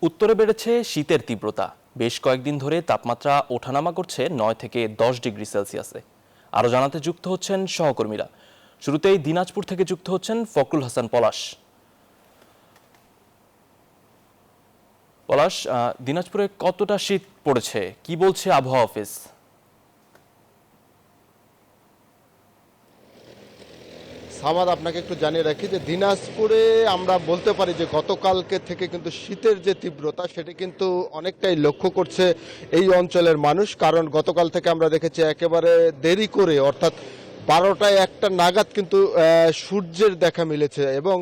উত্তরে বেড়েছে শীতের তীব্রতা। বেশ কয়েকদিন ধরে তাপমাত্রা ওঠানামা করছে 9 থেকে 10 ডিগ্রি সেলসিয়াসে। আরও জানাতে যুক্ত হচ্ছেন সহকর্মীরা। শুরুতেই দিনাজপুর থেকে যুক্ত হচ্ছেন ফখরুল হাসান পলাশ। পলাশ, দিনাজপুরে কতটা শীত পড়েছে, কি বলছে আবহাওয়া অফিস? সামাদ, আপনাকে একটু জানিয়ে রাখি যে দিনাজপুরে আমরা বলতে পারি যে গতকালকে থেকে কিন্তু শীতের যে তীব্রতা সেটি কিন্তু অনেকটাই লক্ষ্য করছে এই অঞ্চলের মানুষ। কারণ গতকাল থেকে আমরা দেখেছি একেবারে দেরি করে, অর্থাৎ 12টায় 1টা নাগাদ কিন্তু সূর্যের দেখা মিলেছে এবং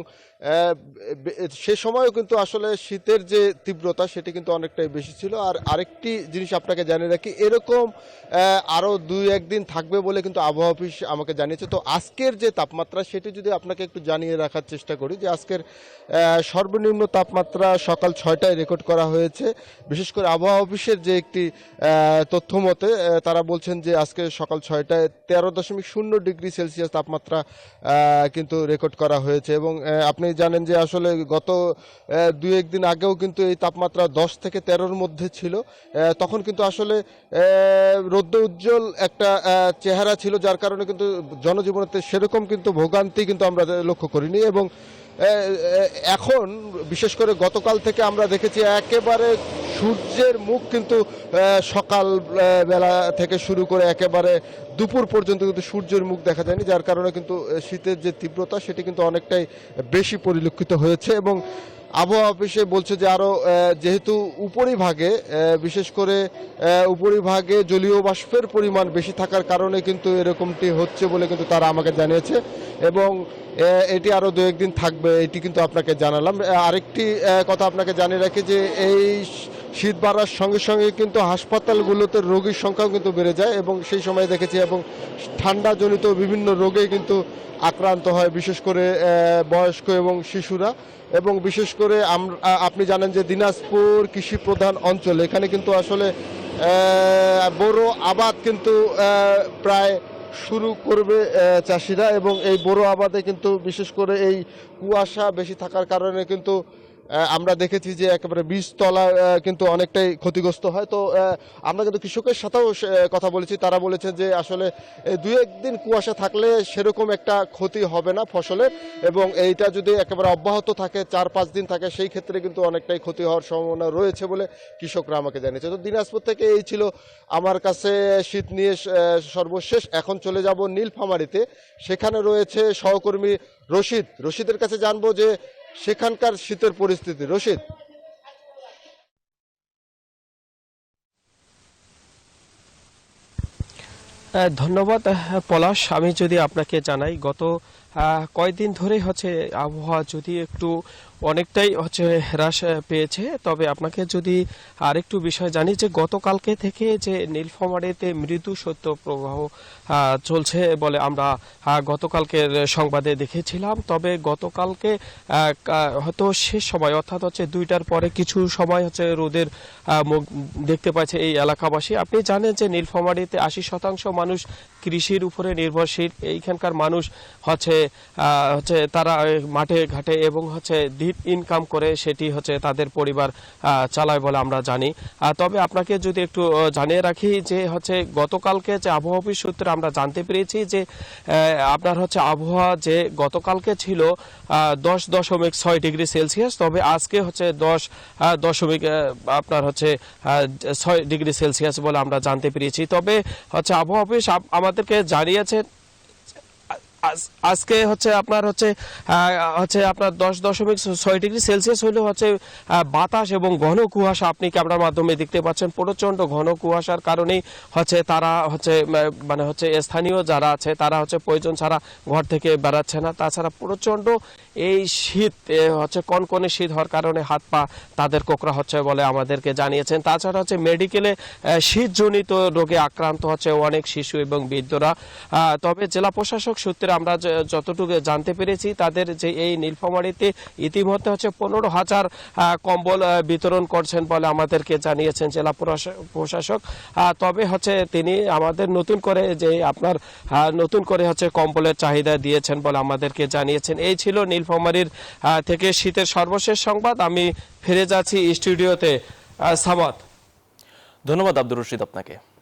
সে সময়ও কিন্তু আসলে শীতের যে তীব্রতা সেটি কিন্তু অনেকটাই বেশি ছিল। আর আরেকটি জিনিস আপনাকে জানিয়ে রাখি, এরকম আরও 2-1 দিন থাকবে বলে কিন্তু আবহাওয়া অফিস আমাকে জানিয়েছে। তো আজকের যে তাপমাত্রা সেটি যদি আপনাকে একটু জানিয়ে রাখার চেষ্টা করি, যে আজকের সর্বনিম্ন তাপমাত্রা সকাল 6টায় রেকর্ড করা হয়েছে। বিশেষ করে আবহাওয়া অফিসের যে একটি তথ্য মতে তারা বলছেন যে আজকে সকাল 6টায় 13.0 ডিগ্রি সেলসিয়াস তাপমাত্রা কিন্তু রেকর্ড করা হয়েছে। এবং আপনি জানেন যে আসলে গত 2-1 দিন আগেও কিন্তু এই তাপমাত্রা 10 থেকে 13-র মধ্যে ছিল। তখন কিন্তু আসলে রৌদ্র উজ্জ্বল একটা চেহারা ছিল, যার কারণে কিন্তু জনজীবনেতে সেরকম কিন্তু ভোগান্তি কিন্তু আমরা লক্ষ্য করিনি। এবং এখন বিশেষ করে গতকাল থেকে আমরা দেখেছি একেবারে সূর্যের মুখ কিন্তু সকাল বেলা থেকে শুরু করে একেবারে দুপুর পর্যন্ত কিন্তু সূর্যের মুখ দেখা যায়নি, যার কারণে কিন্তু শীতের যে তীব্রতা সেটি কিন্তু অনেকটাই বেশি পরিলক্ষিত হয়েছে। এবং আবহাওয়া অফিসে বলছে যে আরও যেহেতু উপরিভাগে বিশেষ করে উপরিভাগে জলীয় বাষ্পের পরিমাণ বেশি থাকার কারণে কিন্তু এরকমটি হচ্ছে বলে কিন্তু তারা আমাকে জানিয়েছে। এবং এটি আরও 2-1 দিন থাকবে, এটি কিন্তু আপনাকে জানালাম। আরেকটি কথা আপনাকে জানিয়ে রাখি যে এই শীত বাড়ার সঙ্গে সঙ্গে কিন্তু হাসপাতালগুলোতে রোগীর সংখ্যাও কিন্তু বেড়ে যায় এবং সেই সময় দেখেছি এবং ঠান্ডাজনিত বিভিন্ন রোগে কিন্তু আক্রান্ত হয়, বিশেষ করে বয়স্ক এবং শিশুরা। এবং বিশেষ করে আপনি জানেন যে দিনাজপুর কৃষি প্রধান অঞ্চল, এখানে কিন্তু আসলে বোরো আবাদ কিন্তু প্রায় শুরু করবে চাষিরা। এবং এই বোরো আবাদে কিন্তু বিশেষ করে এই কুয়াশা বেশি থাকার কারণে কিন্তু আমরা দেখেছি যে একেবারে বীজতলা কিন্তু অনেকটাই ক্ষতিগ্রস্ত হয়। তো আমরা কিন্তু কৃষকের সাথেও কথা বলেছি, তারা বলেছে যে আসলে 2-1 দিন কুয়াশা থাকলে সেরকম একটা ক্ষতি হবে না ফসলের, এবং এইটা যদি একেবারে অব্যাহত থাকে 4-5 দিন থাকে সেই ক্ষেত্রে কিন্তু অনেকটাই ক্ষতি হওয়ার সম্ভাবনা রয়েছে বলে কৃষকরা আমাকে জানিয়েছে। তো দিনাজপুর থেকে এই ছিল আমার কাছে শীত নিয়ে সর্বশেষ। এখন চলে যাব নীলফামারীতে, সেখানে রয়েছে সহকর্মী রশিদের কাছে জানবো যে সেখানকার শীতের পরিস্থিতি। রশিদ। ধন্যবাদ পলাশ। আমি যদি আপনাকে জানাই, গত কয়েকদিন ধরে হচ্ছে আবহাওয়া যদি একটু অনেকটাই হচ্ছে হ্রাস পেয়েছে, তবে আপনাকে যদি আরেকটু বিষয় জানি যে গতকালকে থেকে যে নীলফামারীতে মৃদু শৈত্যপ্রবাহ চলছে বলে আমরা গতকালকের সংবাদে দেখেছিলাম। তবে গতকালকে হয়তো শেষ সময় অর্থাৎ হচ্ছে 2টার পরে কিছু সময় হচ্ছে রোদের মুখ দেখতে পাচ্ছে এই এলাকাবাসী। আপনি জানেন যে নীলফামারীতে 80% মানুষ কৃষির উপরে নির্ভরশীল। এইখানকার মানুষ হচ্ছে তারা মাঠে ঘাটে এবং হচ্ছে ইনকাম করে সেটি হচ্ছে তাদের পরিবার চালায় বলে আমরা জানি। তবে আপনাকে যদি একটু জানিয়ে রাখি যে হচ্ছে গতকালকে যে আবহাওয়া অফিস সূত্রে আমরা জানতে পেরেছি যে আপনার হচ্ছে আবহাওয়া যে গতকালকে ছিল 10.6 ডিগ্রি সেলসিয়াস, তবে আজকে হচ্ছে 10 আপনার হচ্ছে 6 ডিগ্রি সেলসিয়াস বলে আমরা জানতে পেরেছি। তবে হচ্ছে আবহাওয়া অফিস আমাদেরকে জানিয়েছে আজকে হচ্ছে আপনার হচ্ছে আপনার 10.6 ডিগ্রি সেলসিয়াস হইলেও হচ্ছে বাতাস এবং ঘন কুয়াশা আপনি ক্যামেরার মাধ্যমে দেখতে পাচ্ছেন। প্রচন্ড ঘন কুয়াশার কারণেই হচ্ছে তারা হচ্ছে মানে হচ্ছে স্থানীয় যারা আছে তারা হচ্ছে প্রয়োজন ছাড়া ঘর থেকে বেড়াচ্ছে না। তাছাড়া প্রচন্ড এই শীত হচ্ছে কনকনে শীত হওয়ার কারণে হাত পা তাদের কোকড়া হচ্ছে বলে আমাদেরকে জানিয়েছেন। তাছাড়া হচ্ছে মেডিকেলে শীতজনিত রোগে আক্রান্ত হচ্ছে অনেক শিশু এবং বৃদ্ধরা। তবে জেলা প্রশাসক সূত্রে আমরা যতটুকু জানতে পেরেছি তাদের যে এই নীলফামারীতে ইতিমধ্যে হচ্ছে 15,000 কম্বল বিতরণ করছেন বলে আমাদেরকে জানিয়েছেন জেলা প্রশাসক। তবে হচ্ছে তিনি আমাদের নতুন করে হচ্ছে কম্বলের চাহিদা দিয়েছেন বলে আমাদেরকে জানিয়েছেন। এই ছিল নীল নীলফামারীর থেকে শীতের সর্বশেষ সংবাদ। আমি ফিরে যাচ্ছি স্টুডিওতে। সামাদ। ধন্যবাদ আব্দুর রশিদ আপনাকে।